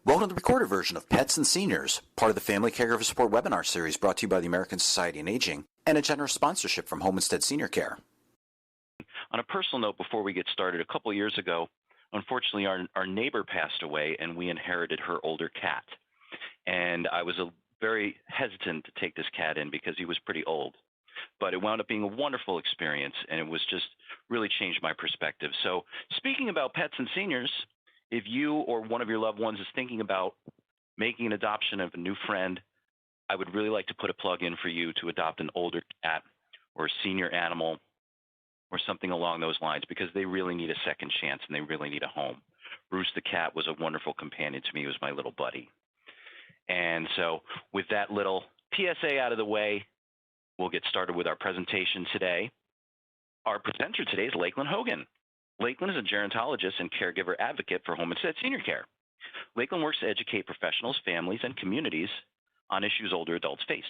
Welcome to the recorded version of Pets and Seniors, part of the Family Caregiver Support webinar series brought to you by the American Society on Aging and a generous sponsorship from Home Instead Senior Care. On a personal note, before we get started, a couple of years ago, unfortunately, our neighbor passed away and we inherited her older cat. And I was very hesitant to take this cat in because he was pretty old. But it wound up being a wonderful experience, and it was just really changed my perspective. So speaking about pets and seniors, if you or one of your loved ones is thinking about making an adoption of a new friend, I would really like to put a plug in for you to adopt an older cat or a senior animal or something along those lines, because they really need a second chance and they really need a home. Bruce the cat was a wonderful companion to me. He was my little buddy. And so with that little PSA out of the way, we'll get started with our presentation today. Our presenter today is Lakeland Hogan. Lakeland is a gerontologist and caregiver advocate for Home Instead Senior Care. Lakeland works to educate professionals, families, and communities on issues older adults face.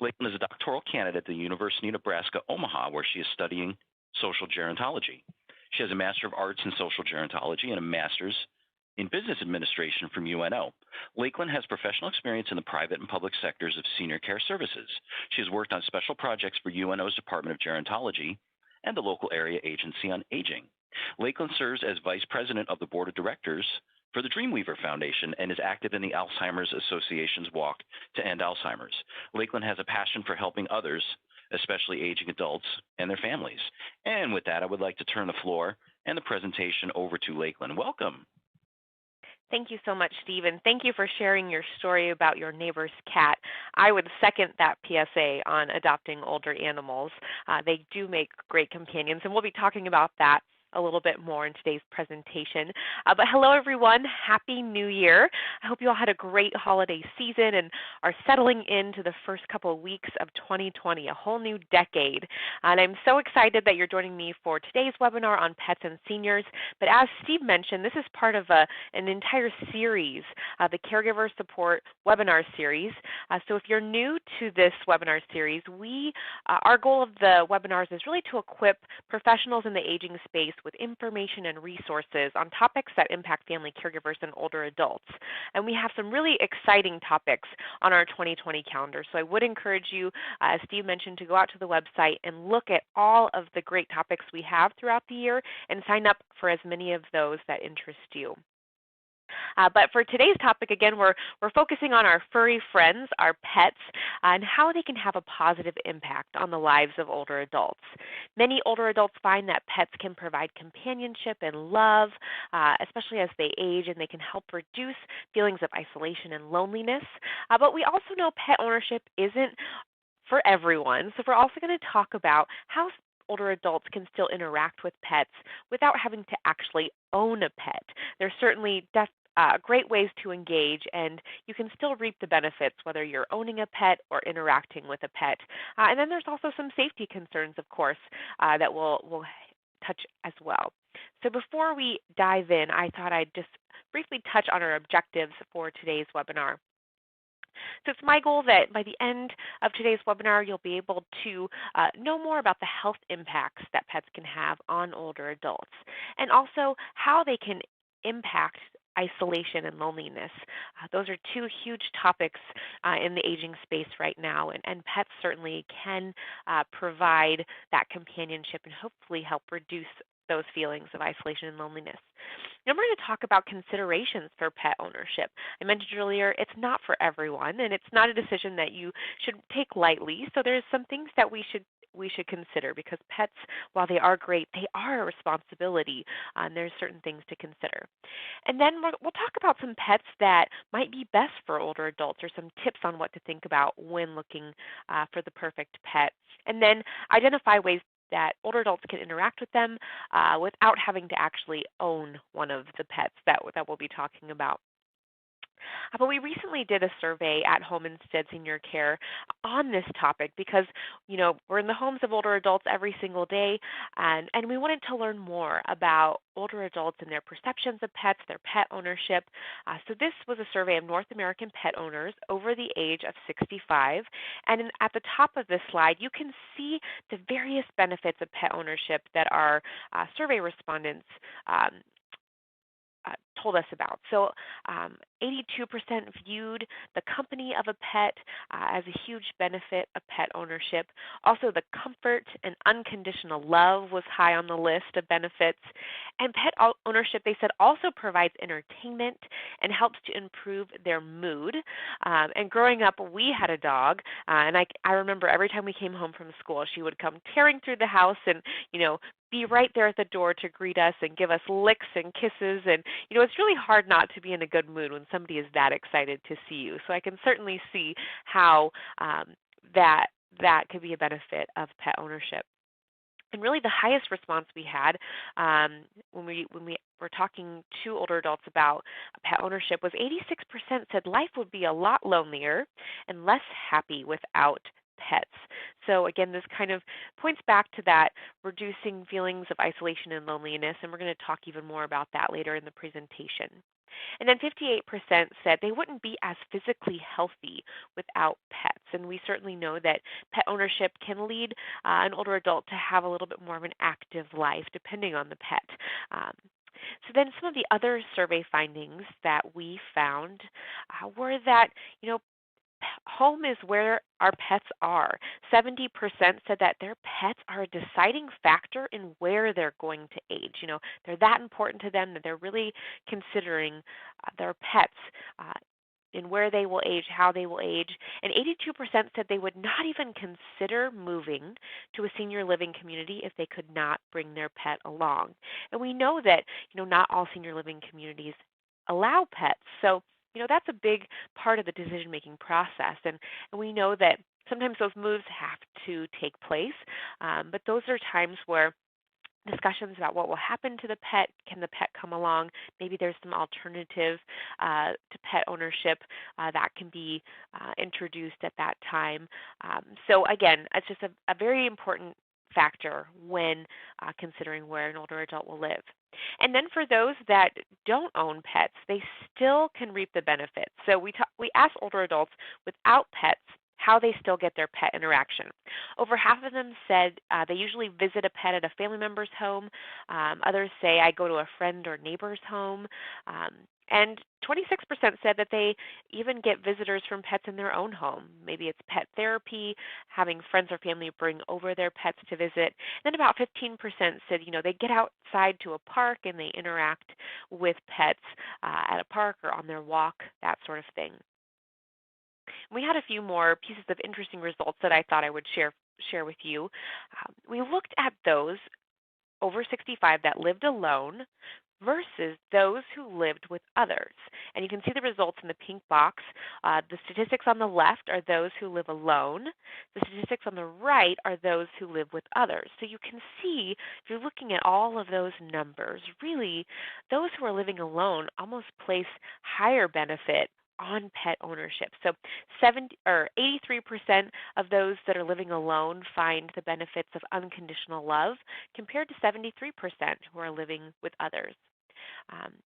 Lakeland is a doctoral candidate at the University of Nebraska, Omaha, where she is studying social gerontology. She has a Master of Arts in Social Gerontology and a Master's in Business Administration from UNO. Lakeland has professional experience in the private and public sectors of senior care services. She has worked on special projects for UNO's Department of Gerontology and the local area agency on aging. Lakeland serves as Vice President of the Board of Directors for the Dreamweaver Foundation and is active in the Alzheimer's Association's Walk to End Alzheimer's. Lakeland has a passion for helping others, especially aging adults and their families. And with that, I would like to turn the floor and the presentation over to Lakeland. Welcome. Thank you so much, Steve, and thank you for sharing your story about your neighbor's cat. I would second that PSA on adopting older animals. They do make great companions, and we'll be talking about that a little bit more in today's presentation. But hello, everyone. Happy New Year. I hope you all had a great holiday season and are settling into the first couple of weeks of 2020, a whole new decade. And I'm so excited that you're joining me for today's webinar on pets and seniors. But as Steve mentioned, this is part of an entire series, the Caregiver Support webinar series. So if you're new to this webinar series, our goal of the webinars is really to equip professionals in the aging space with information and resources on topics that impact family caregivers and older adults. And we have some really exciting topics on our 2020 calendar. So I would encourage you, as Steve mentioned, to go out to the website and look at all of the great topics we have throughout the year and sign up for as many of those that interest you. But for today's topic, again, we're focusing on our furry friends, our pets, and how they can have a positive impact on the lives of older adults. Many older adults find that pets can provide companionship and love, especially as they age, and they can help reduce feelings of isolation and loneliness. But we also know pet ownership isn't for everyone, so we're also going to talk about how older adults can still interact with pets without having to actually own a pet. There's certainly great ways to engage, and you can still reap the benefits whether you're owning a pet or interacting with a pet. And then there's also some safety concerns, of course, that we'll touch as well. So before we dive in, I thought I'd just briefly touch on our objectives for today's webinar. So it's my goal that by the end of today's webinar, you'll be able to know more about the health impacts that pets can have on older adults, and also how they can impact isolation and loneliness. Those are two huge topics in the aging space right now, and pets certainly can provide that companionship and hopefully help reduce those feelings of isolation and loneliness. Now we're going to talk about considerations for pet ownership. I mentioned earlier it's not for everyone, and it's not a decision that you should take lightly. So there's some things that we should consider, because pets, while they are great, they are a responsibility, and there's certain things to consider. And then we'll talk about some pets that might be best for older adults, or some tips on what to think about when looking for the perfect pet. And then identify ways that older adults can interact with them without having to actually own one of the pets that we'll be talking about. But we recently did a survey at Home Instead Senior Care on this topic because, we're in the homes of older adults every single day, and we wanted to learn more about older adults and their perceptions of pets, their pet ownership. So this was a survey of North American pet owners over the age of 65. And at the top of this slide, you can see the various benefits of pet ownership that our survey respondents told us about. So 82% viewed the company of a pet as a huge benefit of pet ownership. Also, the comfort and unconditional love was high on the list of benefits. And pet ownership, they said, also provides entertainment and helps to improve their mood. And growing up, we had a dog, and I remember every time we came home from school, she would come tearing through the house and, be right there at the door to greet us and give us licks and kisses. And, it's really hard not to be in a good mood when somebody is that excited to see you. So I can certainly see how that could be a benefit of pet ownership. And really the highest response we had when we were talking to older adults about pet ownership was 86% said life would be a lot lonelier and less happy without pets. So again, this kind of points back to that reducing feelings of isolation and loneliness, and we're going to talk even more about that later in the presentation. And then 58% said they wouldn't be as physically healthy without pets. And we certainly know that pet ownership can lead an older adult to have a little bit more of an active life depending on the pet. So then some of the other survey findings that we found were that, home is where our pets are. 70% said that their pets are a deciding factor in where they're going to age. They're that important to them that they're really considering their pets in where they will age, how they will age. And 82% said they would not even consider moving to a senior living community if they could not bring their pet along. And we know that, not all senior living communities allow pets. So that's a big part of the decision-making process, and we know that sometimes those moves have to take place, but those are times where discussions about what will happen to the pet, can the pet come along, maybe there's some alternative to pet ownership that can be introduced at that time. So again, it's just a very important factor when considering where an older adult will live. And then for those that don't own pets, they still can reap the benefits. So we asked older adults without pets how they still get their pet interaction. Over half of them said they usually visit a pet at a family member's home. Others say I go to a friend or neighbor's home. And 26% said that they even get visitors from pets in their own home. Maybe it's pet therapy, having friends or family bring over their pets to visit. Then about 15% said, they get outside to a park and they interact with pets at a park or on their walk, that sort of thing. We had a few more pieces of interesting results that I thought I would share with you. We looked at those over 65 that lived alone versus those who lived with others. And you can see the results in the pink box. The statistics on the left are those who live alone. The statistics on the right are those who live with others. So you can see, if you're looking at all of those numbers, really those who are living alone almost place higher benefit on pet ownership. So 83% of those that are living alone find the benefits of unconditional love compared to 73% who are living with others.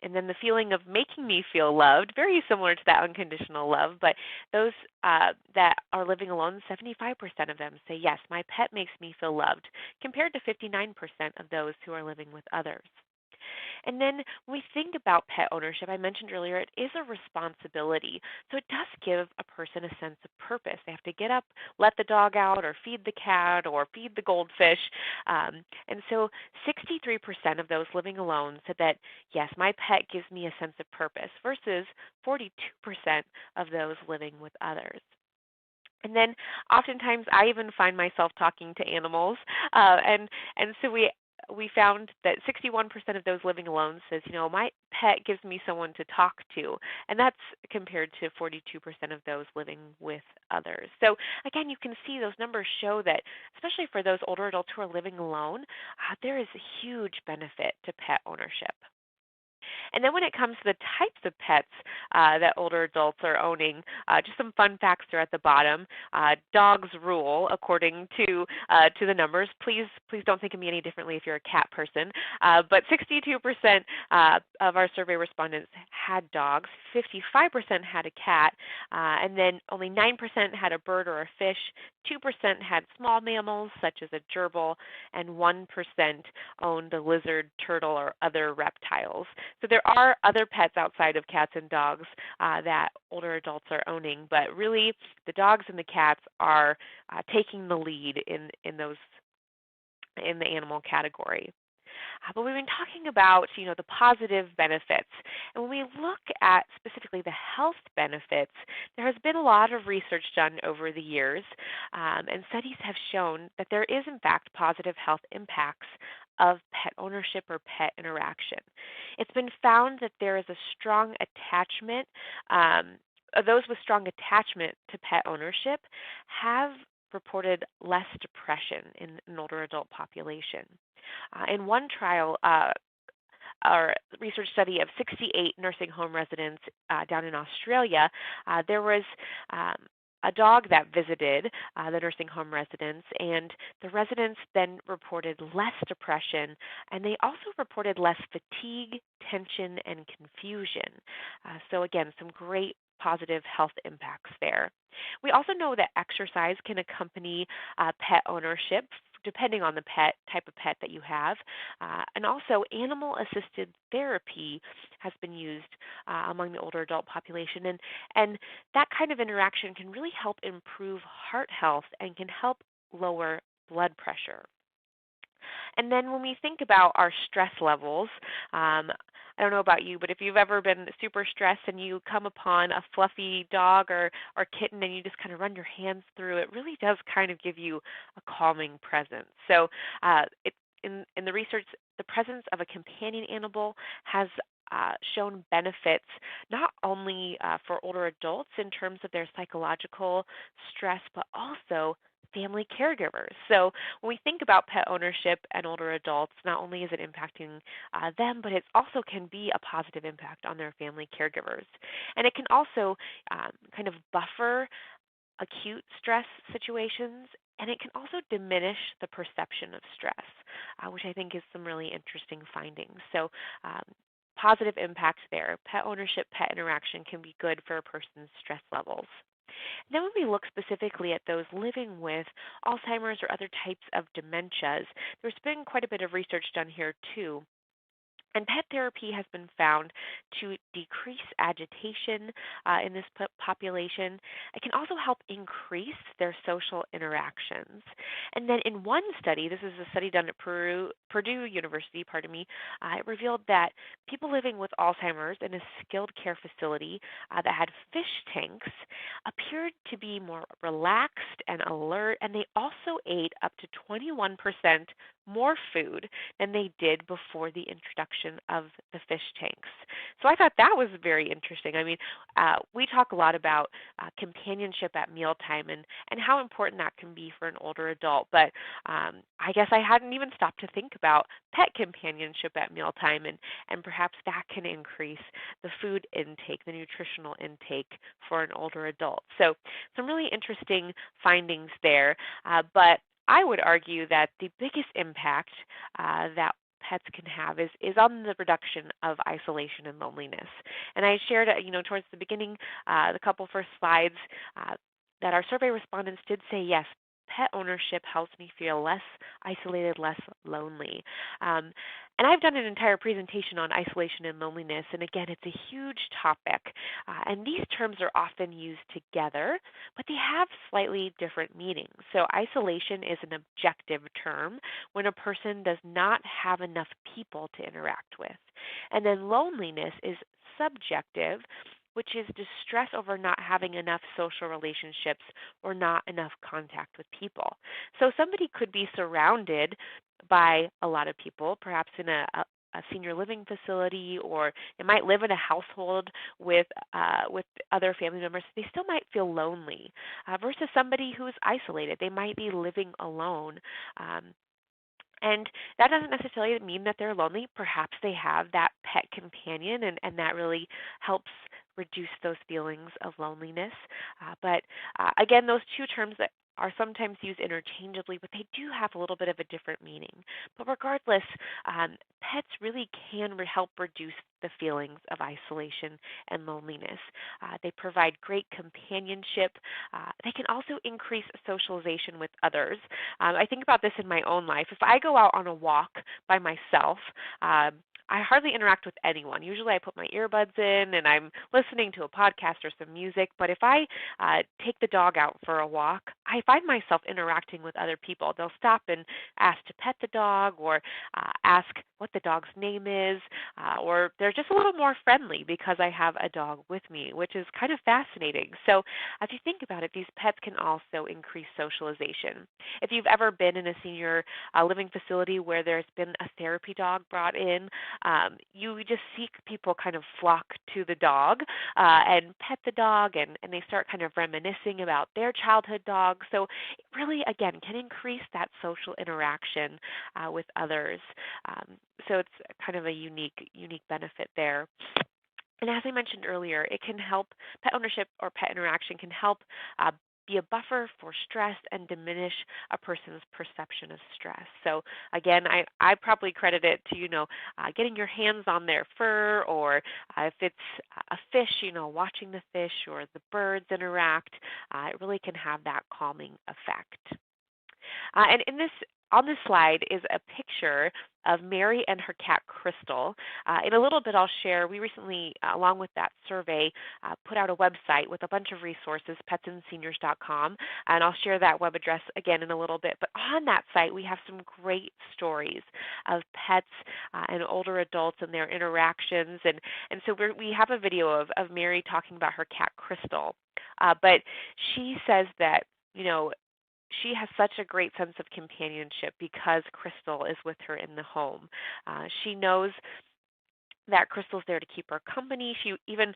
And then the feeling of making me feel loved, very similar to that unconditional love, but those that are living alone, 75% of them say, yes, my pet makes me feel loved, compared to 59% of those who are living with others. And then when we think about pet ownership, I mentioned earlier, it is a responsibility. So it does give a person a sense of purpose. They have to get up, let the dog out, or feed the cat, or feed the goldfish. And so 63% of those living alone said that, yes, my pet gives me a sense of purpose, versus 42% of those living with others. And then oftentimes I even find myself talking to animals, and so we found that 61% of those living alone says, my pet gives me someone to talk to, and that's compared to 42% of those living with others. So again, you can see those numbers show that, especially for those older adults who are living alone, there is a huge benefit to pet ownership. And then when it comes to the types of pets that older adults are owning, just some fun facts are at the bottom. Dogs rule, according to the numbers. Please don't think of me any differently if you're a cat person. But 62% of our survey respondents had dogs. 55% had a cat. And then only 9% had a bird or a fish. 2% had small mammals such as a gerbil, and 1% owned a lizard, turtle, or other reptiles. So there are other pets outside of cats and dogs that older adults are owning, but really the dogs and the cats are taking the lead in the animal category. But we've been talking about, the positive benefits. And when we look at specifically the health benefits, there has been a lot of research done over the years, and studies have shown that there is, in fact, positive health impacts of pet ownership or pet interaction. It's been found that there is a strong attachment, those with strong attachment to pet ownership have reported less depression in an older adult population. In one trial, or research study of 68 nursing home residents down in Australia, there was a dog that visited the nursing home residents, and the residents then reported less depression, and they also reported less fatigue, tension, and confusion. So again, some great positive health impacts there. We also know that exercise can accompany pet ownership depending on the type of pet that you have. And also animal-assisted therapy has been used among the older adult population. And that kind of interaction can really help improve heart health and can help lower blood pressure. And then when we think about our stress levels, I don't know about you, but if you've ever been super stressed and you come upon a fluffy dog or kitten and you just kind of run your hands through, it really does kind of give you a calming presence. So in the research, the presence of a companion animal has shown benefits not only for older adults in terms of their psychological stress, but also family caregivers. So when we think about pet ownership and older adults, not only is it impacting them, but it also can be a positive impact on their family caregivers. And it can also kind of buffer acute stress situations, and it can also diminish the perception of stress, which I think is some really interesting findings. So positive impacts there. Pet ownership, pet interaction can be good for a person's stress levels. Then when we look specifically at those living with Alzheimer's or other types of dementias, there's been quite a bit of research done here too. And pet therapy has been found to decrease agitation in this population. It can also help increase their social interactions. And then in one study, this is a study done at Purdue University, it revealed that people living with Alzheimer's in a skilled care facility that had fish tanks appeared to be more relaxed and alert, and they also ate up to 21% more food than they did before the introduction of the fish tanks. So I thought that was very interesting. I mean, we talk a lot about companionship at mealtime and how important that can be for an older adult, but I guess I hadn't even stopped to think about pet companionship at mealtime, and perhaps that can increase the food intake, the nutritional intake for an older adult. So some really interesting findings there, but I would argue that the biggest impact that pets can have is on the reduction of isolation and loneliness. And I shared, towards the beginning, the couple first slides, that our survey respondents did say, yes, pet ownership helps me feel less isolated, less lonely. And I've done an entire presentation on isolation and loneliness, and again, it's a huge topic. And these terms are often used together, but they have slightly different meanings. So isolation is an objective term when a person does not have enough people to interact with. And then loneliness is subjective, which is distress over not having enough social relationships or not enough contact with people. So somebody could be surrounded by a lot of people, perhaps in a senior living facility, or they might live in a household with other family members. They still might feel lonely versus somebody who's isolated. They might be living alone. And that doesn't necessarily mean that they're lonely. Perhaps they have that pet companion, and that really helps reduce those feelings of loneliness. But again, those two terms that are sometimes used interchangeably, but they do have a little bit of a different meaning. But regardless, pets really can help reduce the feelings of isolation and loneliness. They provide great companionship. They can also increase socialization with others. I think about this in my own life. If I go out on a walk by myself, I hardly interact with anyone. Usually I put my earbuds in and I'm listening to a podcast or some music. But if I take the dog out for a walk, I find myself interacting with other people. They'll stop and ask to pet the dog or ask what the dog's name is, or they're just a little more friendly because I have a dog with me, which is kind of fascinating. So if you think about it, these pets can also increase socialization. If you've ever been in a senior living facility where there's been a therapy dog brought in, you just see people kind of flock to the dog and pet the dog, and they start kind of reminiscing about their childhood dog. So it really, again, can increase that social interaction with others. So it's kind of a unique benefit there. And as I mentioned earlier, it can help, pet ownership or pet interaction can help be a buffer for stress and diminish a person's perception of stress. So again, I probably credit it to, getting your hands on their fur, or if it's a fish, watching the fish or the birds interact, it really can have that calming effect. And on this slide is a picture of Mary and her cat, Crystal. In a little bit, I'll share, we recently, along with that survey, put out a website with a bunch of resources, petsandseniors.com, and I'll share that web address again in a little bit. But on that site, we have some great stories of pets and older adults and their interactions. And so we have a video of Mary talking about her cat, Crystal. But she says that, she has such a great sense of companionship because Crystal is with her in the home. She knows that Crystal's there to keep her company. She even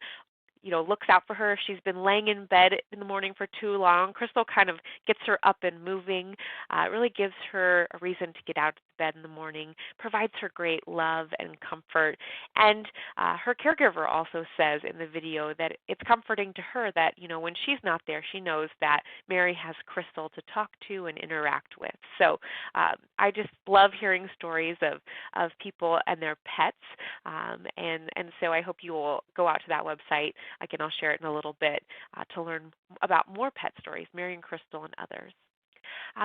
looks out for her. If she's been laying in bed in the morning for too long, Crystal kind of gets her up and moving. It really gives her a reason to get out of bed in the morning, provides her great love and comfort. And her caregiver also says in the video that it's comforting to her that, when she's not there, she knows that Mary has Crystal to talk to and interact with. So I just love hearing stories of people and their pets. And so I hope you will go out to that website. Again, I'll share it in a little bit to learn about more pet stories, Mary and Crystal and others.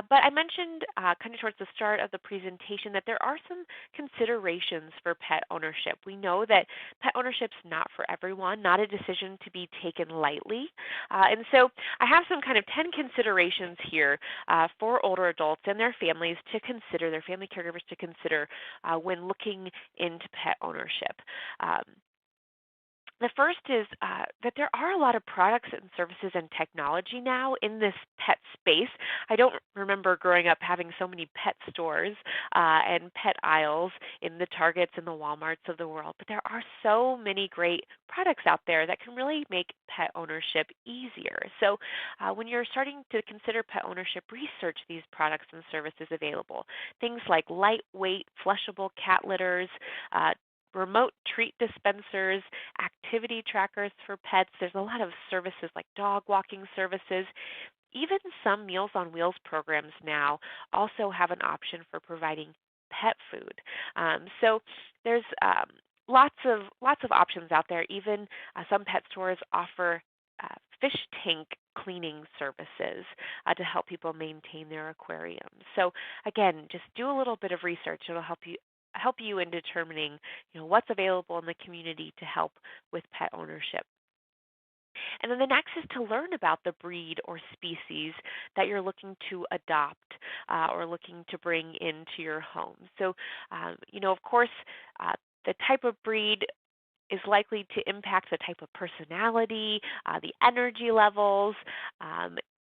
But I mentioned kind of towards the start of the presentation that there are some considerations for pet ownership. We know that pet ownership's not for everyone, not a decision to be taken lightly. And so I have some kind of 10 considerations here for older adults and their families to consider, their family caregivers to consider when looking into pet ownership. The first is that there are a lot of products and services and technology now in this pet space. I don't remember growing up having so many pet stores and pet aisles in the Targets and the Walmarts of the world, but there are so many great products out there that can really make pet ownership easier. So when you're starting to consider pet ownership, research these products and services available. Things like lightweight, flushable cat litters, remote treat dispensers, activity trackers for pets. There's a lot of services like dog walking services. Even some Meals on Wheels programs now also have an option for providing pet food. So there's lots of options out there. Even some pet stores offer fish tank cleaning services to help people maintain their aquariums. So again, just do a little bit of research. It'll help you in determining what's available in the community to help with pet ownership. And then the next is to learn about the breed or species that you're looking to adopt or looking to bring into your home. So, of course, the type of breed is likely to impact the type of personality, the energy levels,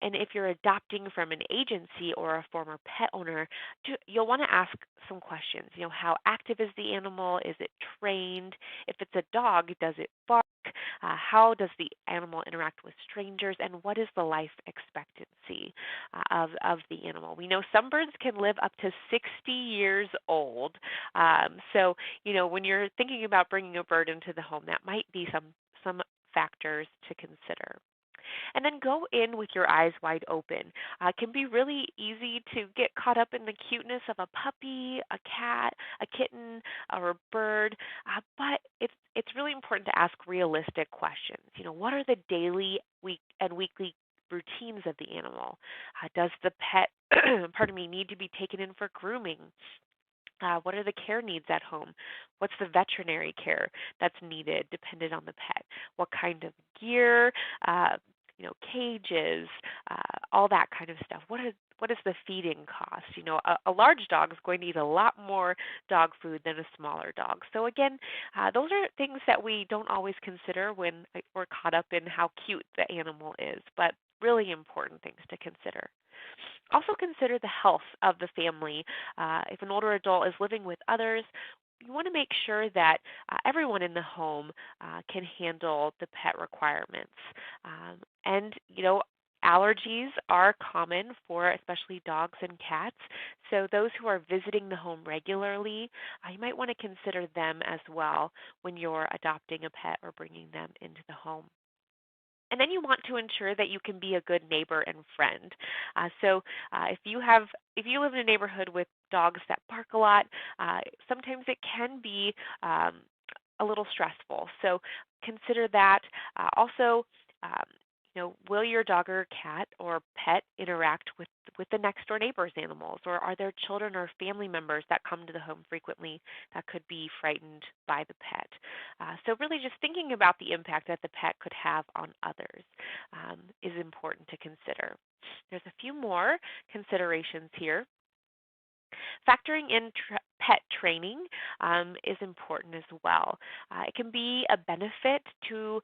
and if you're adopting from an agency or a former pet owner, you'll want to ask some questions. How active is the animal? Is it trained? If it's a dog, does it bark? How does the animal interact with strangers? And what is the life expectancy of the animal? We know some birds can live up to 60 years old. So, when you're thinking about bringing a bird into the home, that might be some factors to consider. And then go in with your eyes wide open. It can be really easy to get caught up in the cuteness of a puppy, a cat, a kitten, or a bird, but it's really important to ask realistic questions. What are the daily, week, and weekly routines of the animal? Does the pet, pardon me, need to be taken in for grooming? What are the care needs at home? What's the veterinary care that's needed dependent on the pet? What kind of gear, uh, cages, all that kind of stuff. What is the feeding cost? A large dog is going to eat a lot more dog food than a smaller dog. So again, those are things that we don't always consider when we're caught up in how cute the animal is, but really important things to consider. Also consider the health of the family. If an older adult is living with others, you want to make sure that everyone in the home can handle the pet requirements. And allergies are common for especially dogs and cats. So those who are visiting the home regularly, you might want to consider them as well when you're adopting a pet or bringing them into the home. And then you want to ensure that you can be a good neighbor and friend. If you live in a neighborhood with dogs that bark a lot, sometimes it can be a little stressful. So consider that. Also, will your dog or cat or pet interact with the next door neighbor's animals, or are there children or family members that come to the home frequently that could be frightened by the pet? So really just thinking about the impact that the pet could have on others is important to consider. There's a few more considerations here. Factoring in pet training is important as well. It can be a benefit to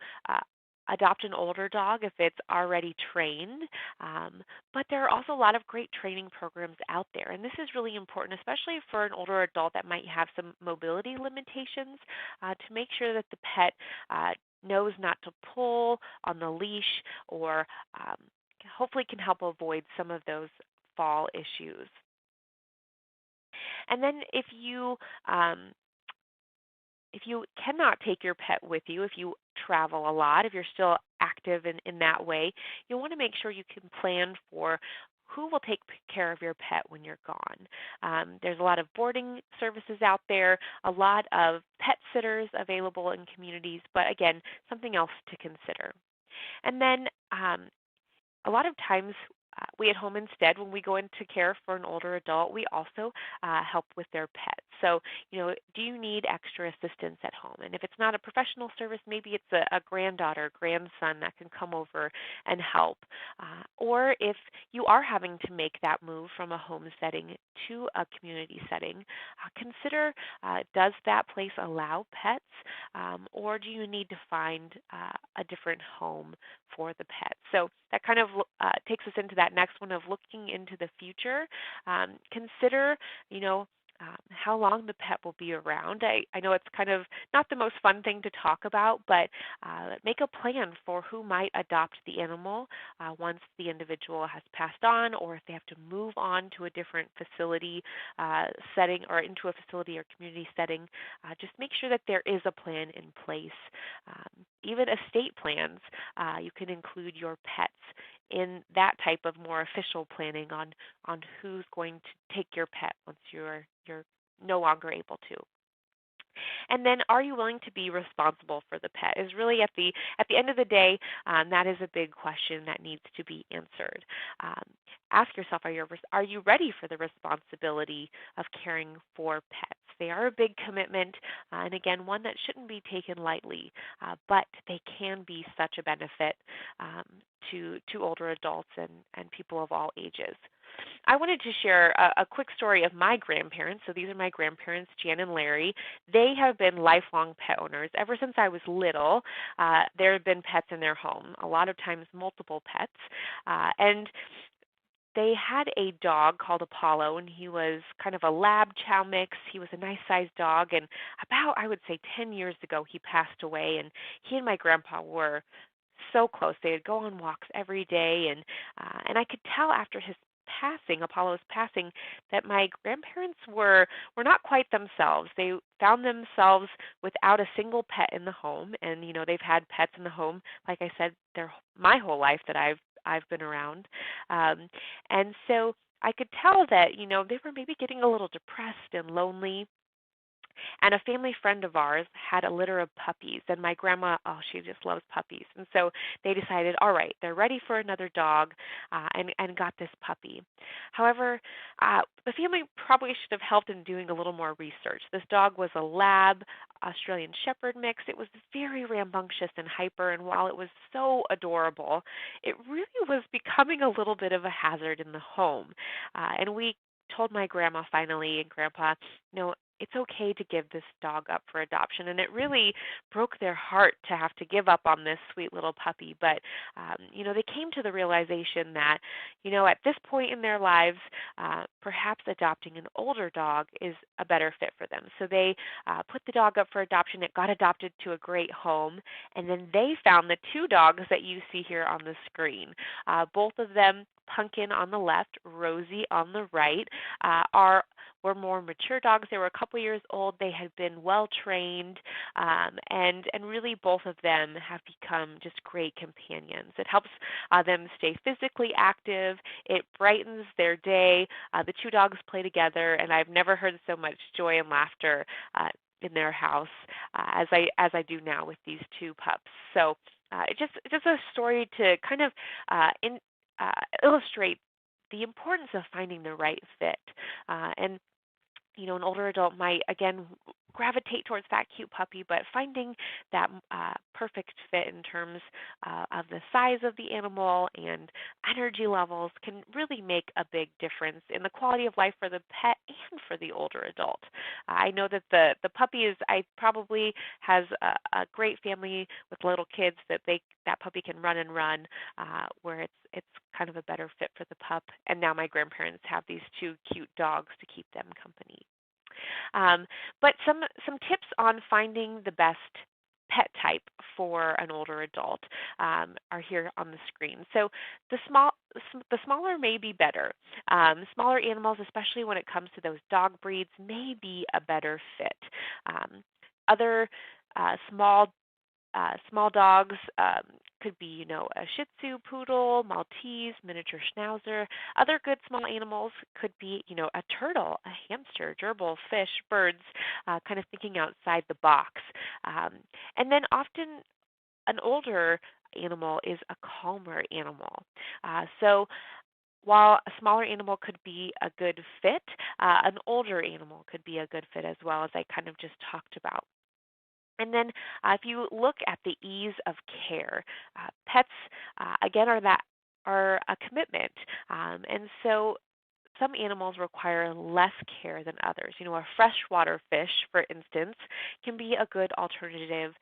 adopt an older dog if it's already trained. But there are also a lot of great training programs out there. And this is really important, especially for an older adult that might have some mobility limitations, to make sure that the pet knows not to pull on the leash or hopefully can help avoid some of those fall issues. And then if you cannot take your pet with you, if you travel a lot, if you're still active in that way, you'll want to make sure you can plan for who will take care of your pet when you're gone. There's a lot of boarding services out there, a lot of pet sitters available in communities, but again, something else to consider. And then a lot of times we at home instead, when we go into care for an older adult, we also help with their pets. So, do you need extra assistance at home? And if it's not a professional service, maybe it's a granddaughter, grandson that can come over and help. Or if you are having to make that move from a home setting to a community setting, consider, does that place allow pets? Or do you need to find a different home for the pet? So that kind of takes us into that next one of looking into the future. Consider, how long the pet will be around. I know it's kind of not the most fun thing to talk about, but make a plan for who might adopt the animal once the individual has passed on, or if they have to move on to a different facility setting or into a facility or community setting. Just make sure that there is a plan in place. Even estate plans, you can include your pets in that type of more official planning on who's going to take your pet once you're no longer able to. And then, are you willing to be responsible for the pet? Is really at the end of the day, that is a big question that needs to be answered. Ask yourself, are you ready for the responsibility of caring for pets? They are a big commitment, and again, one that shouldn't be taken lightly, but they can be such a benefit to older adults and people of all ages. I wanted to share a quick story of my grandparents. So these are my grandparents, Jan and Larry. They have been lifelong pet owners. Ever since I was little, there have been pets in their home, a lot of times multiple pets. And they had a dog called Apollo, and he was kind of a lab chow mix. He was a nice-sized dog, and about, I would say, 10 years ago, he passed away, and he and my grandpa were so close. They would go on walks every day, and I could tell after his Apollo's passing, that my grandparents were not quite themselves. They found themselves without a single pet in the home, and they've had pets in the home, like I said, my whole life that I've been around, and so I could tell that they were maybe getting a little depressed and lonely. And a family friend of ours had a litter of puppies, and my grandma, oh, she just loves puppies. And so they decided, all right, they're ready for another dog, and got this puppy. However, the family probably should have helped in doing a little more research. This dog was a lab Australian Shepherd mix. It was very rambunctious and hyper, and while it was so adorable, it really was becoming a little bit of a hazard in the home. And we told my grandma finally and grandpa, it's okay to give this dog up for adoption. And it really broke their heart to have to give up on this sweet little puppy. But, they came to the realization that, at this point in their lives, perhaps adopting an older dog is a better fit for them. So they put the dog up for adoption. It got adopted to a great home. And then they found the two dogs that you see here on the screen. Both of them, Pumpkin on the left, Rosie on the right, were more mature dogs. They were a couple years old. They had been well trained, and really both of them have become just great companions. It helps them stay physically active. It brightens their day. The two dogs play together, and I've never heard so much joy and laughter in their house as I do now with these two pups. So it's just a story to kind of illustrate the importance of finding the right fit. And an older adult might, again, gravitate towards that cute puppy, but finding that perfect fit in terms of the size of the animal and energy levels can really make a big difference in the quality of life for the pet and for the older adult. I know that the puppy probably has a great family with little kids that puppy can run and run, where it's kind of a better fit for the pup. And now my grandparents have these two cute dogs to keep them company. But some tips on finding the best pet type for an older adult are here on the screen. So the smaller may be better. Smaller animals, especially when it comes to those dog breeds, may be a better fit. Other small dogs could be, a Shih Tzu, Poodle, Maltese, miniature Schnauzer. Other good small animals could be, a turtle, a hamster, gerbil, fish, birds, kind of thinking outside the box. And then often an older animal is a calmer animal. So while a smaller animal could be a good fit, an older animal could be a good fit as well, as I kind of just talked about. And then if you look at the ease of care, pets, again, are a commitment. And so some animals require less care than others. A freshwater fish, for instance, can be a good alternative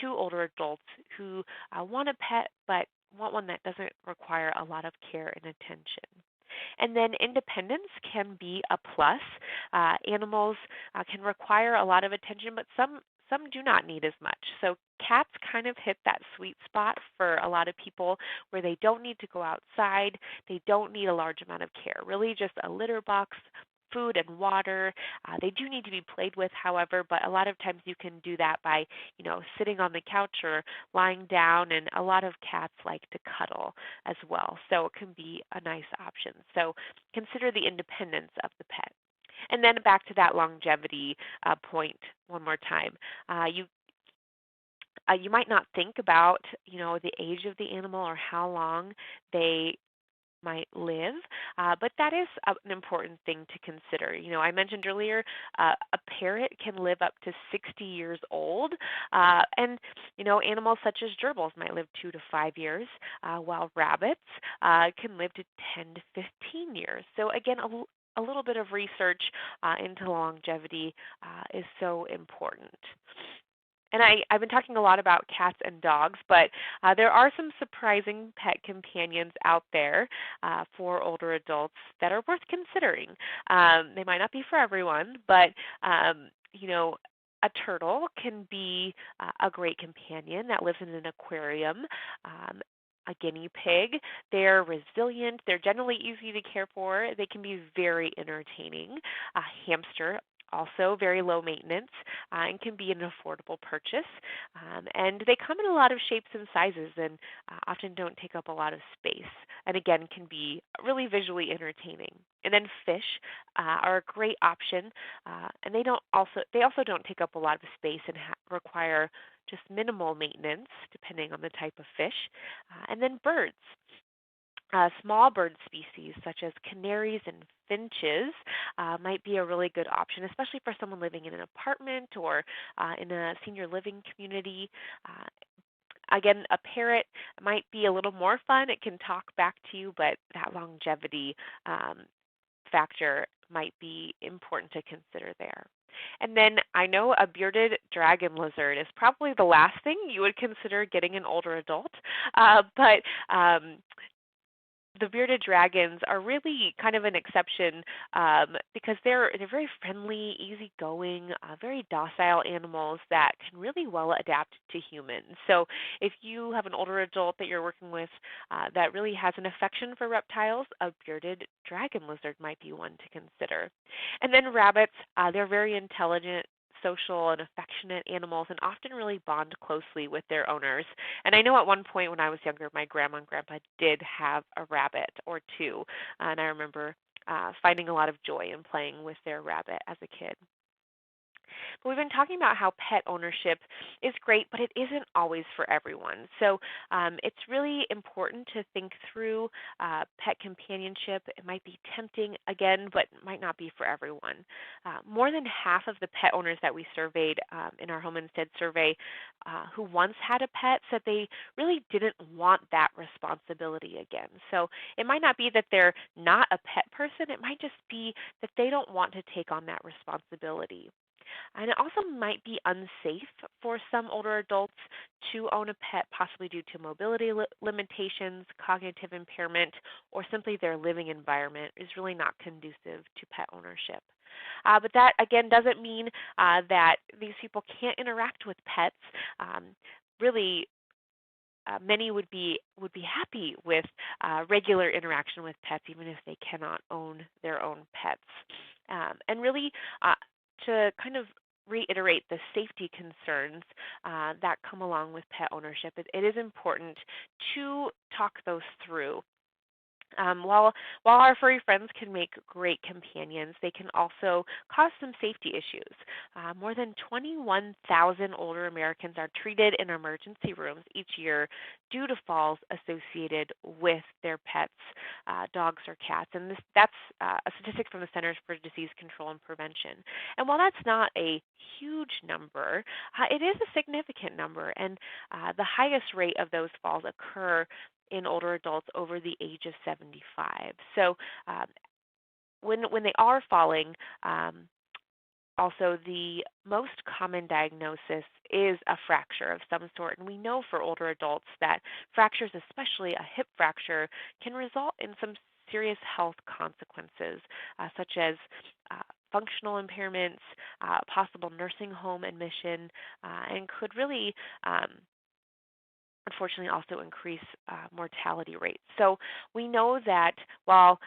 to older adults who want a pet but want one that doesn't require a lot of care and attention. And then independence can be a plus. Animals can require a lot of attention, but some do not need as much. So cats kind of hit that sweet spot for a lot of people where they don't need to go outside. They don't need a large amount of care, really just a litter box, food and water. They do need to be played with, however, but a lot of times you can do that by, sitting on the couch or lying down, and a lot of cats like to cuddle as well. So it can be a nice option. So consider the independence of the pet. And then back to that longevity point one more time. You might not think about, the age of the animal or how long they might live, but that is an important thing to consider. I mentioned earlier a parrot can live up to 60 years old, and animals such as gerbils might live 2 to 5 years, while rabbits can live to 10 to 15 years. So again, a little bit of research into longevity is so important. And I've been talking a lot about cats and dogs, but there are some surprising pet companions out there for older adults that are worth considering. They might not be for everyone, but a turtle can be a great companion that lives in an aquarium. a guinea pig. They're resilient. They're generally easy to care for. They can be very entertaining. A hamster, also very low maintenance, and can be an affordable purchase. And they come in a lot of shapes and sizes and often don't take up a lot of space. And again, can be really visually entertaining. And then fish are a great option, and they also don't take up a lot of space and require just minimal maintenance, depending on the type of fish. And then birds. Small bird species such as canaries and finches might be a really good option, especially for someone living in an apartment or in a senior living community. Again, a parrot might be a little more fun. It can talk back to you, but that longevity factor might be important to consider there. And then I know a bearded dragon lizard is probably the last thing you would consider getting an older adult, but the bearded dragons are really kind of an exception because they're very friendly, easygoing, very docile animals that can really well adapt to humans. So if you have an older adult that you're working with that really has an affection for reptiles, a bearded dragon lizard might be one to consider. And then rabbits, they're very intelligent, social and affectionate animals and often really bond closely with their owners. And I know at one point when I was younger, my grandma and grandpa did have a rabbit or two, and I remember finding a lot of joy in playing with their rabbit as a kid. But we've been talking about how pet ownership is great, but it isn't always for everyone. So it's really important to think through pet companionship. It might be tempting again, but might not be for everyone. More than half of the pet owners that we surveyed in our Home Instead survey who once had a pet said they really didn't want that responsibility again. So it might not be that they're not a pet person. It might just be that they don't want to take on that responsibility. And it also might be unsafe for some older adults to own a pet, possibly due to mobility limitations, cognitive impairment, or simply their living environment is really not conducive to pet ownership. But that, again, doesn't mean that these people can't interact with pets. Really, many would be happy with regular interaction with pets, even if they cannot own their own pets. And really, to kind of reiterate the safety concerns that come along with pet ownership, it is important to talk those through. While our furry friends can make great companions, they can also cause some safety issues. More than 21,000 older Americans are treated in emergency rooms each year due to falls associated with their pets, dogs or cats. And that's a statistic from the Centers for Disease Control and Prevention. And while that's not a huge number, it is a significant number. And the highest rate of those falls occur in older adults over the age of 75. So when they are falling, also the most common diagnosis is a fracture of some sort. And we know for older adults that fractures, especially a hip fracture, can result in some serious health consequences, such as functional impairments, possible nursing home admission, and could really unfortunately also increase mortality rates. So we know that while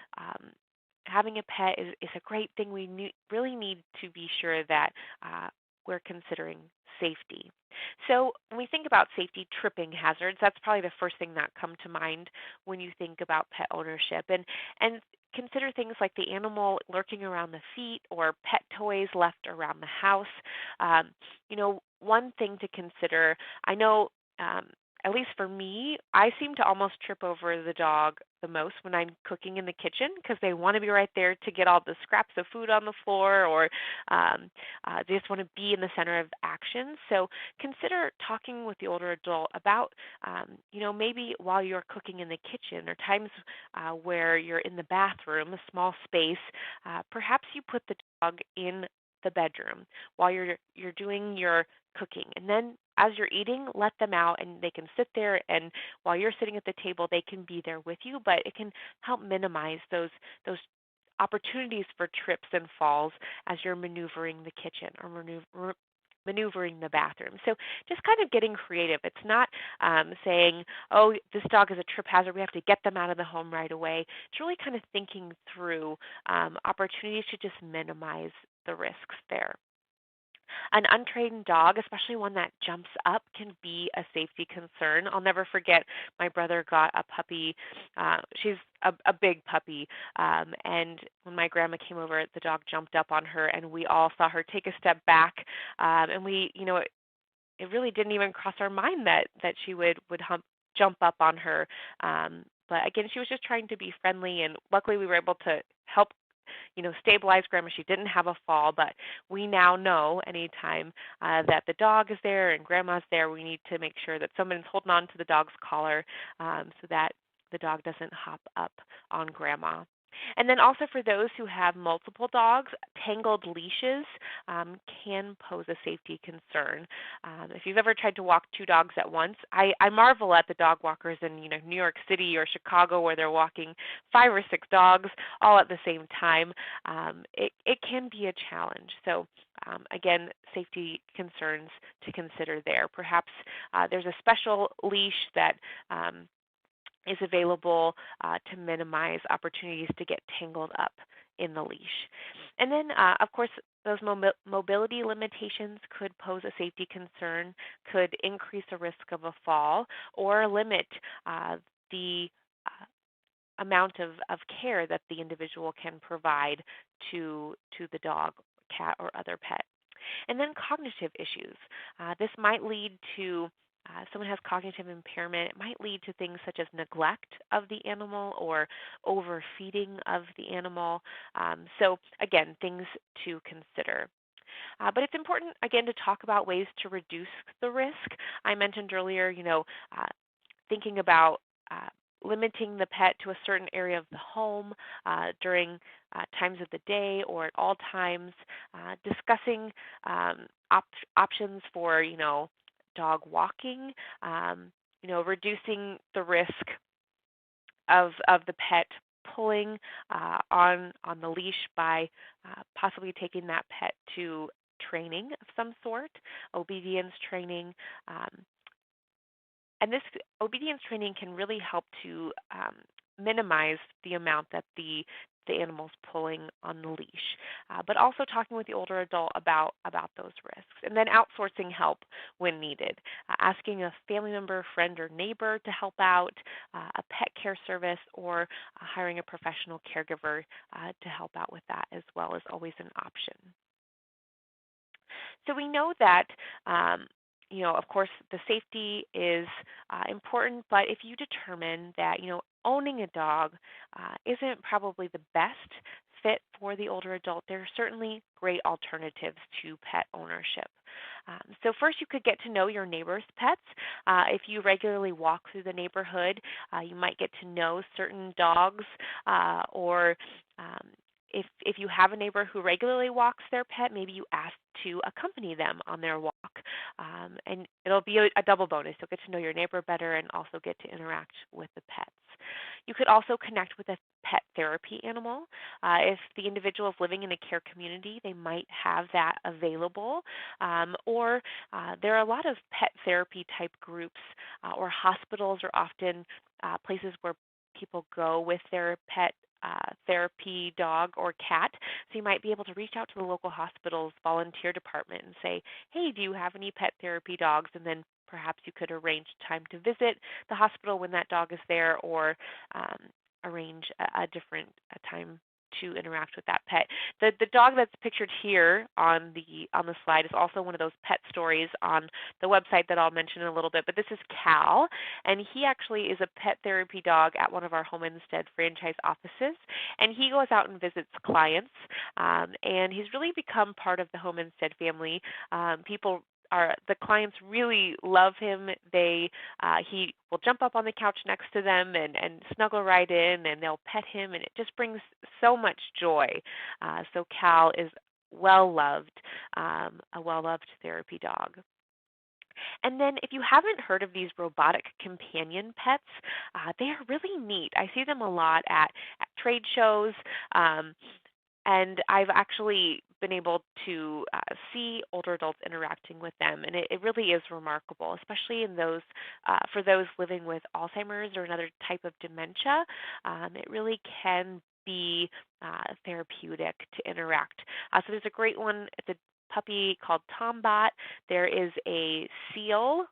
having a pet is a great thing, we really need to be sure that we're considering safety. So when we think about safety, tripping hazards, that's probably the first thing that come to mind when you think about pet ownership. And consider things like the animal lurking around the feet or pet toys left around the house. One thing to consider, I know at least for me, I seem to almost trip over the dog the most when I'm cooking in the kitchen because they want to be right there to get all the scraps of food on the floor, or they just want to be in the center of action. So consider talking with the older adult about, maybe while you're cooking in the kitchen or times where you're in the bathroom, a small space, perhaps you put the dog in the bedroom while you're doing your cooking. And then as you're eating, let them out and they can sit there, and while you're sitting at the table, they can be there with you, but it can help minimize those opportunities for trips and falls as you're maneuvering the kitchen or maneuvering the bathroom. So just kind of getting creative. It's not saying, oh, this dog is a trip hazard, we have to get them out of the home right away. It's really kind of thinking through opportunities to just minimize the risks there. An untrained dog, especially one that jumps up, can be a safety concern. I'll never forget my brother got a puppy. She's a big puppy. And when my grandma came over, the dog jumped up on her, and we all saw her take a step back. And we, it really didn't even cross our mind that she would jump up on her. But again, she was just trying to be friendly, and luckily we were able to help stabilize Grandma. She didn't have a fall, but we now know anytime that the dog is there and Grandma's there, we need to make sure that someone's holding on to the dog's collar so that the dog doesn't hop up on Grandma. And then also for those who have multiple dogs, tangled leashes can pose a safety concern. If you've ever tried to walk two dogs at once, I marvel at the dog walkers in New York City or Chicago where they're walking 5 or 6 dogs all at the same time. It can be a challenge. So again, safety concerns to consider there. Perhaps there's a special leash that is available to minimize opportunities to get tangled up in the leash. And then, of course, those mobility limitations could pose a safety concern, could increase the risk of a fall, or limit the amount of care that the individual can provide to the dog, cat, or other pet. And then cognitive issues. This might lead to someone has cognitive impairment. It might lead to things such as neglect of the animal or overfeeding of the animal. So again, things to consider. But it's important, again, to talk about ways to reduce the risk. I mentioned earlier, thinking about limiting the pet to a certain area of the home during times of the day or at all times, discussing options for, dog walking, reducing the risk of the pet pulling on the leash by possibly taking that pet to training of some sort, obedience training. And this obedience training can really help to minimize the amount that the animal's pulling on the leash, but also talking with the older adult about those risks. And then outsourcing help when needed, asking a family member, friend, or neighbor to help out, a pet care service, or hiring a professional caregiver to help out with that as well is always an option. So we know that of course, the safety is important, but if you determine that, owning a dog isn't probably the best fit for the older adult, there are certainly great alternatives to pet ownership. So first, you could get to know your neighbor's pets. If you regularly walk through the neighborhood, you might get to know certain dogs or if you have a neighbor who regularly walks their pet, maybe you ask to accompany them on their walk. And it'll be a double bonus. You'll get to know your neighbor better and also get to interact with the pets. You could also connect with a pet therapy animal. If the individual is living in a care community, they might have that available. Or there are a lot of pet therapy type groups or hospitals are often places where people go with their pet therapy dog or cat. So you might be able to reach out to the local hospital's volunteer department and say, hey, do you have any pet therapy dogs? And then perhaps you could arrange time to visit the hospital when that dog is there, or arrange a different time to interact with that pet. The dog that's pictured here on the slide is also one of those pet stories on the website that I'll mention in a little bit, but this is Cal, and he actually is a pet therapy dog at one of our Home Instead franchise offices, and he goes out and visits clients, and he's really become part of the Home Instead family. The clients really love him. He will jump up on the couch next to them and snuggle right in, and they'll pet him, and it just brings so much joy. So Cal is well-loved, a well-loved therapy dog. And then if you haven't heard of these robotic companion pets, they are really neat. I see them a lot at trade shows, and I've actually been able to see older adults interacting with them, and it really is remarkable, especially in those for those living with Alzheimer's or another type of dementia. It really can be therapeutic to interact. So there's a great one. It's a puppy called Tombot. There is a seal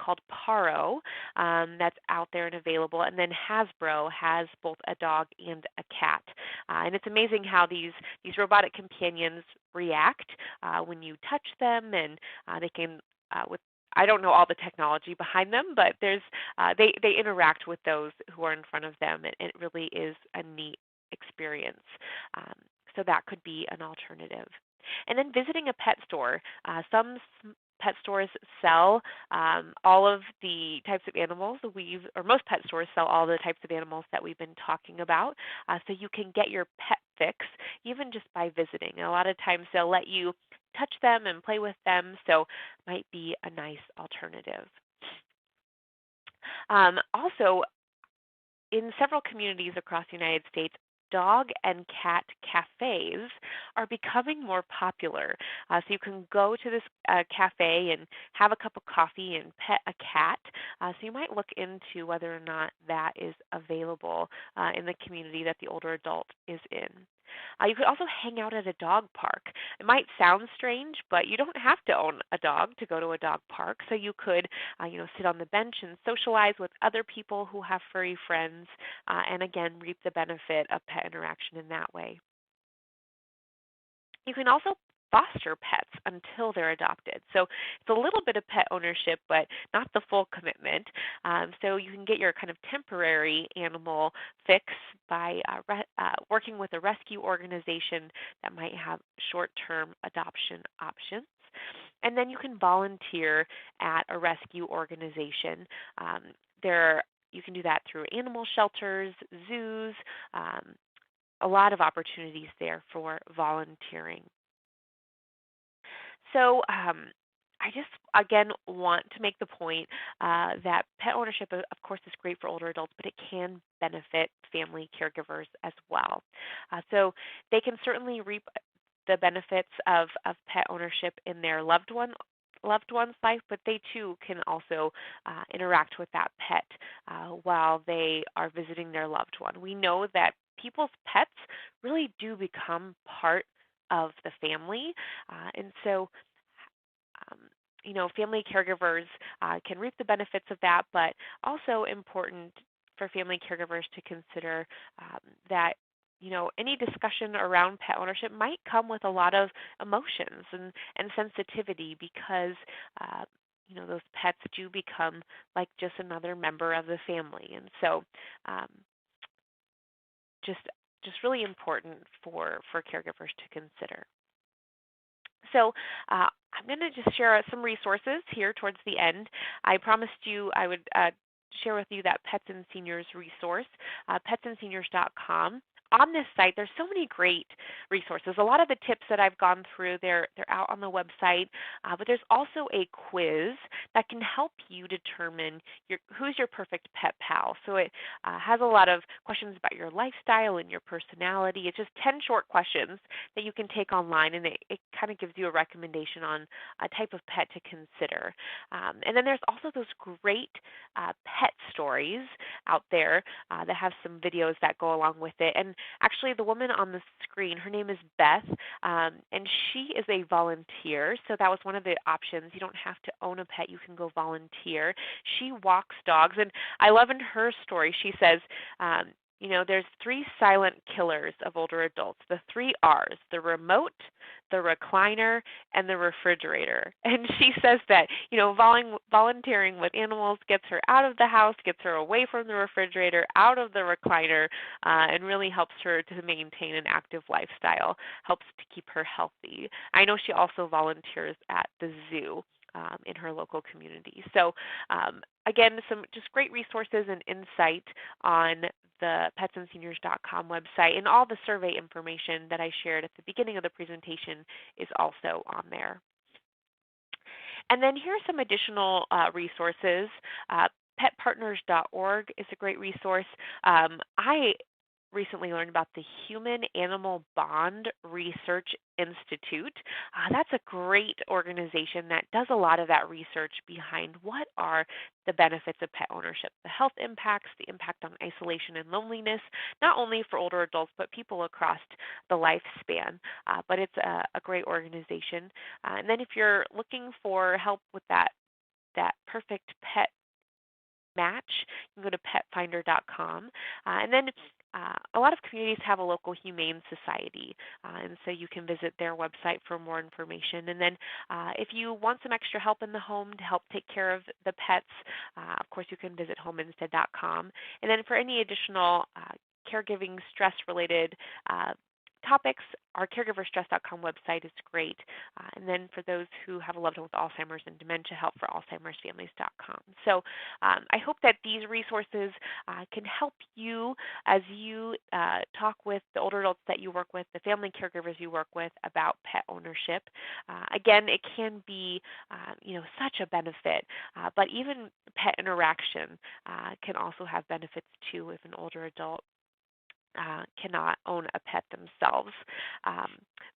called Paro that's out there and available. And then Hasbro has both a dog and a cat. And it's amazing how these robotic companions react when you touch them, and they can with I don't know all the technology behind them, but there's they interact with those who are in front of them, and it really is a neat experience. So that could be an alternative. And then visiting a pet store. Some pet stores sell all of the types of animals or most pet stores sell all the types of animals that we've been talking about. So you can get your pet fix even just by visiting. And a lot of times they'll let you touch them and play with them, so might be a nice alternative. Also, in several communities across the United States, dog and cat cafes are becoming more popular. So you can go to this cafe and have a cup of coffee and pet a cat. So you might look into whether or not that is available in the community that the older adult is in. You could also hang out at a dog park. It might sound strange, but you don't have to own a dog to go to a dog park. So you could, sit on the bench and socialize with other people who have furry friends, and again, reap the benefit of pet interaction in that way. You can also foster pets until they're adopted. So it's a little bit of pet ownership, but not the full commitment. So you can get your kind of temporary animal fix by working with a rescue organization that might have short-term adoption options. And then you can volunteer at a rescue organization. You can do that through animal shelters, zoos, a lot of opportunities there for volunteering. So I just, again, want to make the point that pet ownership, of course, is great for older adults, but it can benefit family caregivers as well. So they can certainly reap the benefits of pet ownership in their loved one's life, but they too can also interact with that pet while they are visiting their loved one. We know that people's pets really do become part of the family, and so family caregivers can reap the benefits of that, but also important for family caregivers to consider that any discussion around pet ownership might come with a lot of emotions and sensitivity, because those pets do become like just another member of the family, and so just really important for caregivers to consider. So I'm going to just share some resources here towards the end. I promised you I would share with you that Pets and Seniors resource, petsandseniors.com. On this site, there's so many great resources. A lot of the tips that I've gone through, they're out on the website, but there's also a quiz that can help you determine who's your perfect pet pal. So it has a lot of questions about your lifestyle and your personality. It's just 10 short questions that you can take online, and it kind of gives you a recommendation on a type of pet to consider. And then there's also those great pet stories out there that have some videos that go along with it. And actually, the woman on the screen, her name is Beth, and she is a volunteer. So that was one of the options. You don't have to own a pet. You can go volunteer. She walks dogs. And I love in her story, she says, there's 3 silent killers of older adults, the 3 R's, the remote, the recliner, and the refrigerator. And she says that, volunteering with animals gets her out of the house, gets her away from the refrigerator, out of the recliner, and really helps her to maintain an active lifestyle, helps to keep her healthy. I know she also volunteers at the zoo in her local community. So again, some just great resources and insight on the petsandseniors.com website, and all the survey information that I shared at the beginning of the presentation is also on there. And then here are some additional resources. Petpartners.org is a great resource. I recently learned about the Human Animal Bond Research Institute. That's a great organization that does a lot of that research behind what are the benefits of pet ownership, the health impacts, the impact on isolation and loneliness, not only for older adults, but people across the lifespan. But it's a great organization. And then if you're looking for help with that perfect pet match, you can go to petfinder.com. And then a lot of communities have a local humane society, and so you can visit their website for more information. And then if you want some extra help in the home to help take care of the pets, of course you can visit homeinstead.com. And then for any additional caregiving stress-related topics, our caregiverstress.com website is great. And then for those who have a loved one with Alzheimer's and dementia, help for alzheimersfamilies.com. So I hope that these resources can help you as you talk with the older adults that you work with, the family caregivers you work with about pet ownership. Again, it can be such a benefit, but even pet interaction can also have benefits too if an older adult cannot own a pet themselves.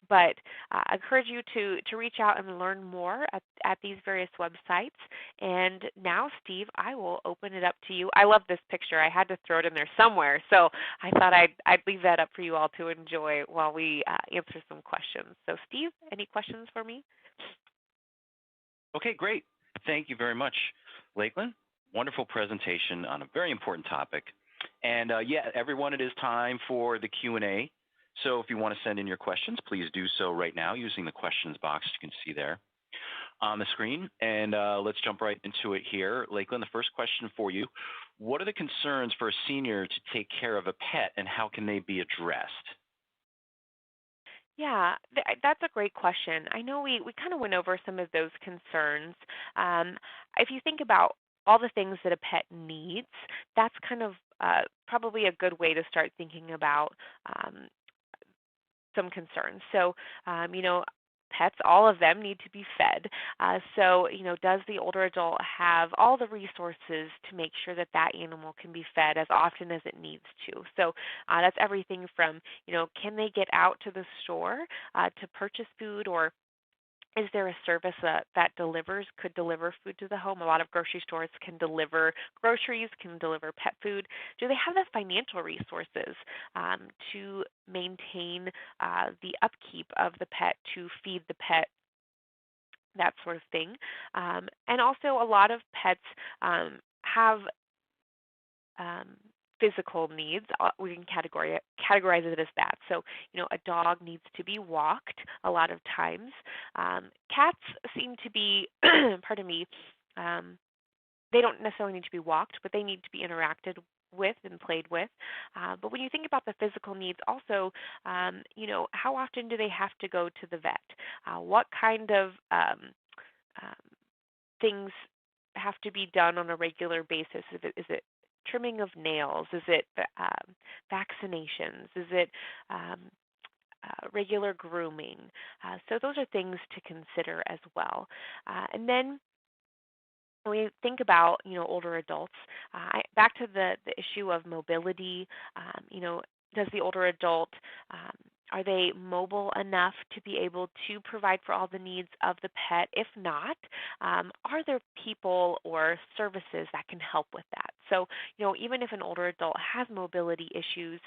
But I encourage you to reach out and learn more at these various websites. And now, Steve, I will open it up to you. I love this picture. I had to throw it in there somewhere, so I thought I'd leave that up for you all to enjoy while we answer some questions. So, Steve, any questions for me? Okay, great. Thank you very much, Lakeland. Wonderful presentation on a very important topic. And everyone, it is time for the Q&A. So if you want to send in your questions, please do so right now using the questions box you can see there on the screen. And let's jump right into it here. Lakeland, the first question for you. What are the concerns for a senior to take care of a pet, and how can they be addressed? Yeah, that's a great question. I know we kind of went over some of those concerns. If you think about all the things that a pet needs, that's kind of probably a good way to start thinking about some concerns. So, pets, all of them need to be fed. So, does the older adult have all the resources to make sure that that animal can be fed as often as it needs to? So that's everything from, can they get out to the store to purchase food, or is there a service that could deliver food to the home? A lot of grocery stores can deliver groceries, can deliver pet food. Do they have the financial resources to maintain the upkeep of the pet, to feed the pet, that sort of thing? And also a lot of pets have physical needs. We can categorize it as that. So, a dog needs to be walked a lot of times. Cats seem to be, pardon me, they don't necessarily need to be walked, but they need to be interacted with and played with. But when you think about the physical needs also, how often do they have to go to the vet? What kind of things have to be done on a regular basis? Is it trimming of nails? Is it vaccinations? Is it regular grooming? So those are things to consider as well. And then when we think about older adults, back to the issue of mobility, does the older adult are they mobile enough to be able to provide for all the needs of the pet? If not, are there people or services that can help with that? So, even if an older adult has mobility issues,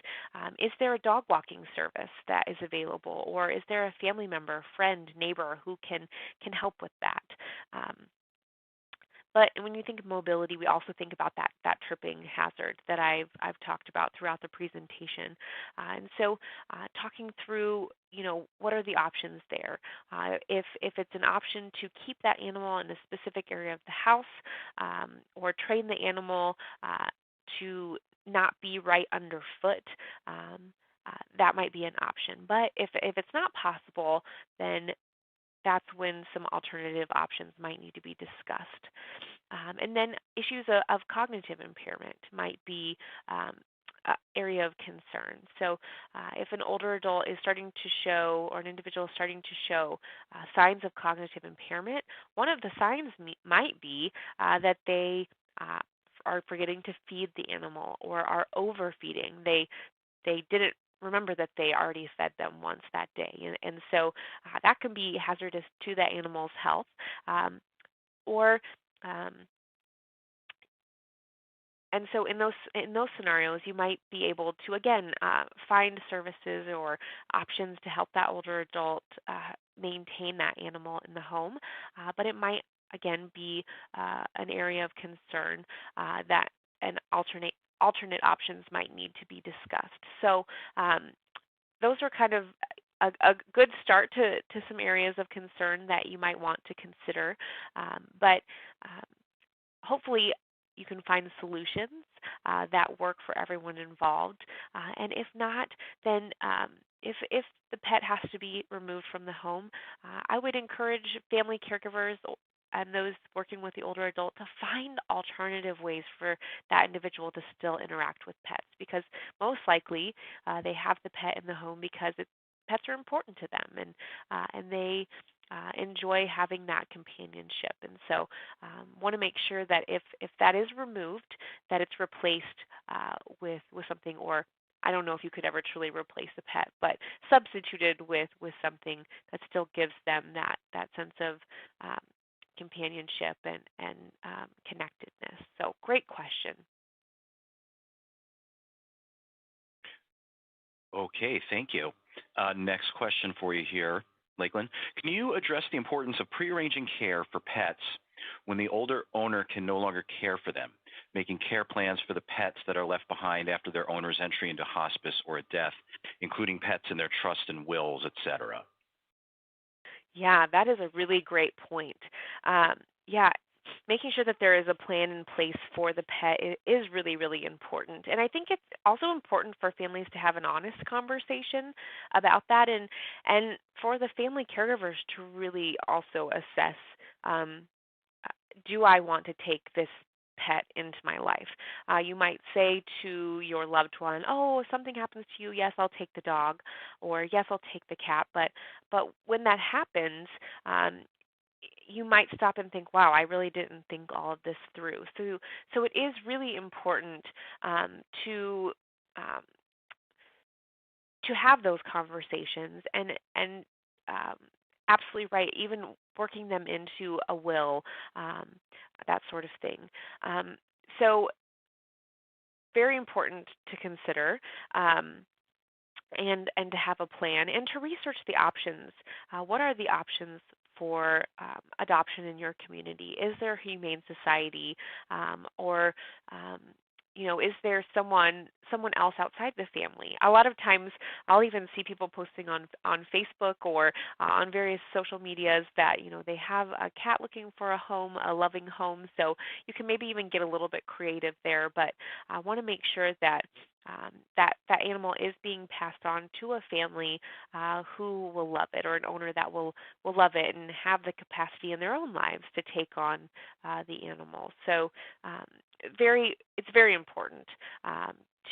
is there a dog walking service that is available? Or is there a family member, friend, neighbor who can help with that? But when you think of mobility, we also think about that tripping hazard that I've talked about throughout the presentation. And so talking through, what are the options there? If it's an option to keep that animal in a specific area of the house, or train the animal to not be right underfoot, that might be an option. But if it's not possible, then that's when some alternative options might need to be discussed. And then issues of cognitive impairment might be an area of concern. So if an older adult is starting to show, or an individual is starting to show signs of cognitive impairment, one of the signs might be that they are forgetting to feed the animal or are overfeeding. They they didn't remember that they already fed them once that day. And so that can be hazardous to that animal's health. Or um, and so in those scenarios, you might be able to again find services or options to help that older adult maintain that animal in the home. But it might again be an area of concern that an alternate options might need to be discussed. So those are kind of a good start to some areas of concern that you might want to consider. But hopefully you can find solutions that work for everyone involved. And if not, then if the pet has to be removed from the home, I would encourage family caregivers and those working with the older adult to find alternative ways for that individual to still interact with pets, because most likely they have the pet in the home because pets are important to them, and they enjoy having that companionship. And so want to make sure that if that is removed, that it's replaced with something, or I don't know if you could ever truly replace a pet, but substituted with something that still gives them that sense of companionship and connectedness. So great question. Okay, thank you. Next question for you here, Lakeland. Can you address the importance of prearranging care for pets when the older owner can no longer care for them, making care plans for the pets that are left behind after their owner's entry into hospice or a death, including pets in their trust and wills, etc.? Yeah, that is a really great point. Yeah, making sure that there is a plan in place for the pet is really, really important. And I think it's also important for families to have an honest conversation about that, and for the family caregivers to really also assess, do I want to take this pet into my life? You might say to your loved one, oh, if something happens to you, yes, I'll take the dog, or yes, I'll take the cat. But when that happens, you might stop and think, wow, I really didn't think all of this through. So it is really important to have those conversations, and absolutely right, even working them into a will, that sort of thing. So very important to consider. And to have a plan and to research the options. What are the options for adoption in your community? Is there a humane society, or is there someone else outside the family? A lot of times, I'll even see people posting on Facebook or on various social medias that they have a cat looking for a home, a loving home. So you can maybe even get a little bit creative there, but I want to make sure that that animal is being passed on to a family who will love it, or an owner that will love it and have the capacity in their own lives to take on the animal. So it's very important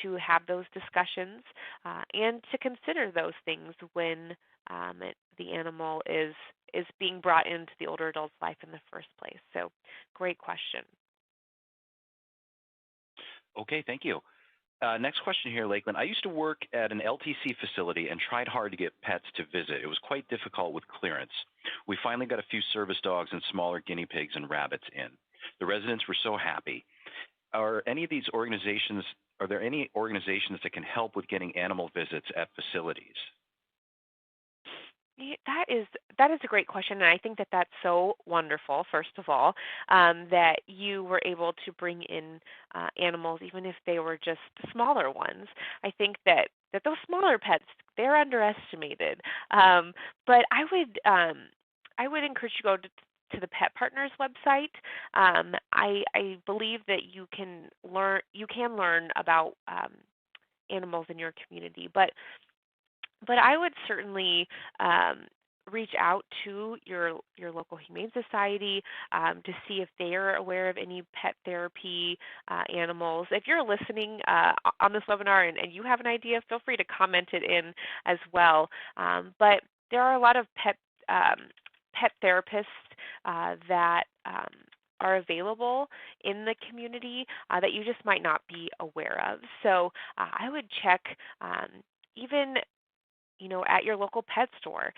to have those discussions and to consider those things when the animal is being brought into the older adult's life in the first place. So great question. Okay, thank you. Next question here, Lakeland. I used to work at an LTC facility and tried hard to get pets to visit. It was quite difficult with clearance. We finally got a few service dogs and smaller guinea pigs and rabbits in. The residents were so happy. Are there any organizations that can help with getting animal visits at facilities? That is a great question, and I think that that's so wonderful, first of all, that you were able to bring in animals, even if they were just smaller ones. I think that those smaller pets, they're underestimated. But I would encourage you to go to the Pet Partners website. I believe that you can learn about animals in your community, but I would certainly reach out to your local humane society to see if they are aware of any pet therapy animals. If you're listening on this webinar and you have an idea, feel free to comment it in as well. But there are a lot of pet therapists that are available in the community that you just might not be aware of. So I would check even at your local pet store.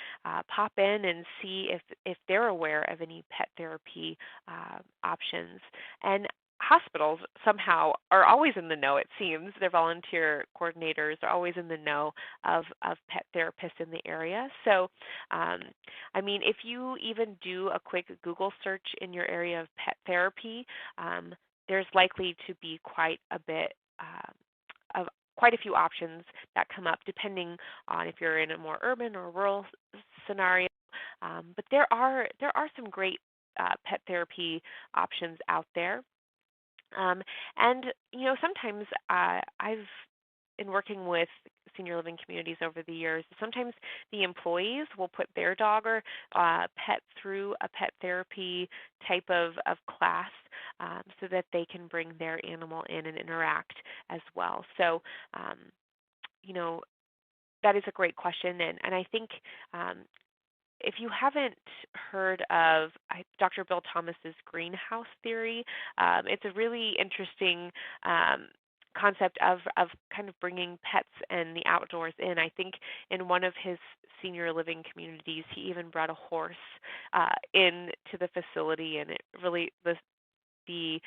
Pop in and see if they're aware of any pet therapy options. And hospitals somehow are always in the know, it seems. Their volunteer coordinators are always in the know of pet therapists in the area. So, if you even do a quick Google search in your area of pet therapy, there's likely to be quite a bit of quite a few options that come up depending on if you're in a more urban or rural scenario. But there are some great pet therapy options out there. And sometimes I've in working with senior living communities over the years, sometimes the employees will put their dog or pet through a pet therapy type of class so that they can bring their animal in and interact as well. So, that is a great question. And I think if you haven't heard of Dr. Bill Thomas's greenhouse theory, it's a really interesting concept of kind of bringing pets and the outdoors in. I think in one of his senior living communities, he even brought a horse into the facility, and it really the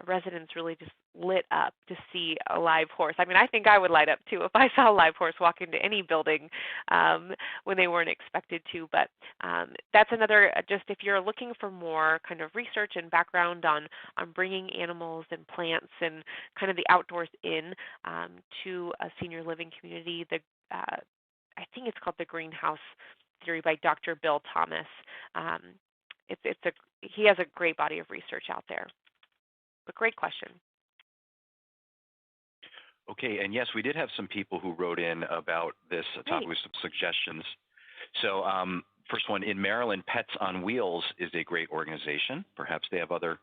residents really just lit up to see a live horse. I think I would light up too if I saw a live horse walk into any building when they weren't expected to. But that's another, just if you're looking for more kind of research and background on bringing animals and plants and kind of the outdoors in to a senior living community, I think it's called the Greenhouse Theory by Dr. Bill Thomas. He has a great body of research out there. But great question. Okay, and yes, we did have some people who wrote in about this topic with some suggestions. So first one, in Maryland, Pets on Wheels is a great organization. Perhaps they have other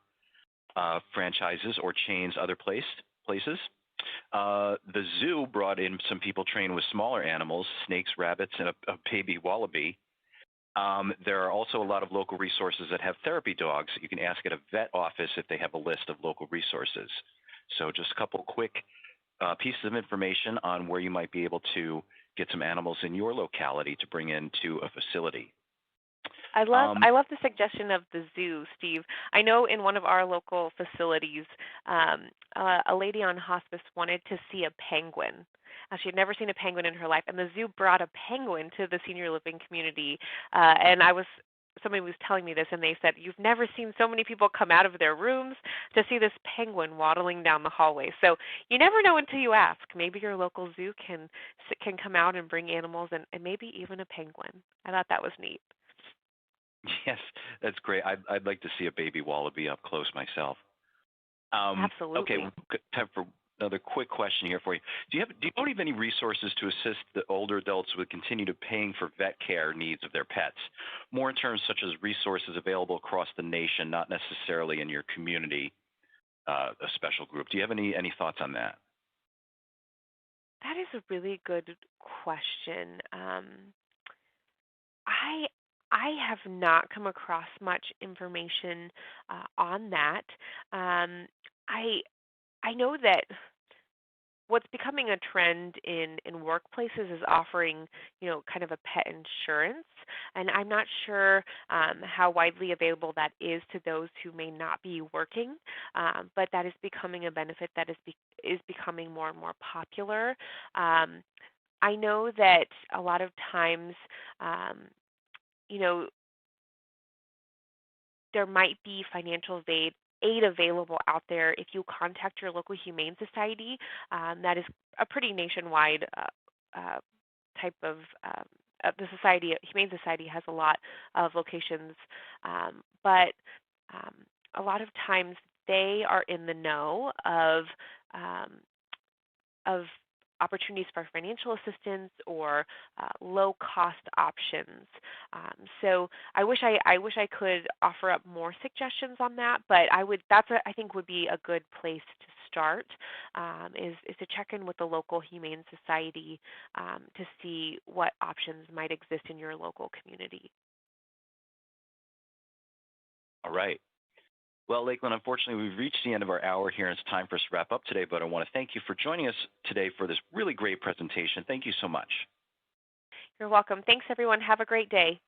franchises or chains other places. The zoo brought in some people trained with smaller animals, snakes, rabbits, and a baby wallaby. There are also a lot of local resources that have therapy dogs. You can ask at a vet office if they have a list of local resources. So just a couple quick pieces of information on where you might be able to get some animals in your locality to bring into a facility. I love the suggestion of the zoo, Steve. I know in one of our local facilities, a lady on hospice wanted to see a penguin. She had never seen a penguin in her life, and the zoo brought a penguin to the senior living community. And somebody was telling me this, and they said, "You've never seen so many people come out of their rooms to see this penguin waddling down the hallway." So you never know until you ask. Maybe your local zoo can come out and bring animals, and maybe even a penguin. I thought that was neat. Yes, that's great. I'd like to see a baby wallaby up close myself. Absolutely. Okay, time for another quick question here for you. Do you know of any resources to assist the older adults with continue to paying for vet care needs of their pets? More in terms such as resources available across the nation, not necessarily in your community, a special group. Do you have any thoughts on that? That is a really good question. I have not come across much information on that. I know that what's becoming a trend in workplaces is offering, kind of a pet insurance, and I'm not sure how widely available that is to those who may not be working, but that is becoming a benefit that is becoming more and more popular. I know that a lot of times, there might be financial aid available out there if you contact your local humane society. That is a pretty nationwide type of the society. Humane Society has a lot of locations, but a lot of times they are in the know of opportunities for financial assistance or low-cost options. So I wish I could offer up more suggestions on that, but I think would be a good place to start is to check in with the local Humane Society to see what options might exist in your local community. All right. Well, Lakeland, unfortunately, we've reached the end of our hour here, and it's time for us to wrap up today, but I want to thank you for joining us today for this really great presentation. Thank you so much. You're welcome. Thanks, everyone. Have a great day.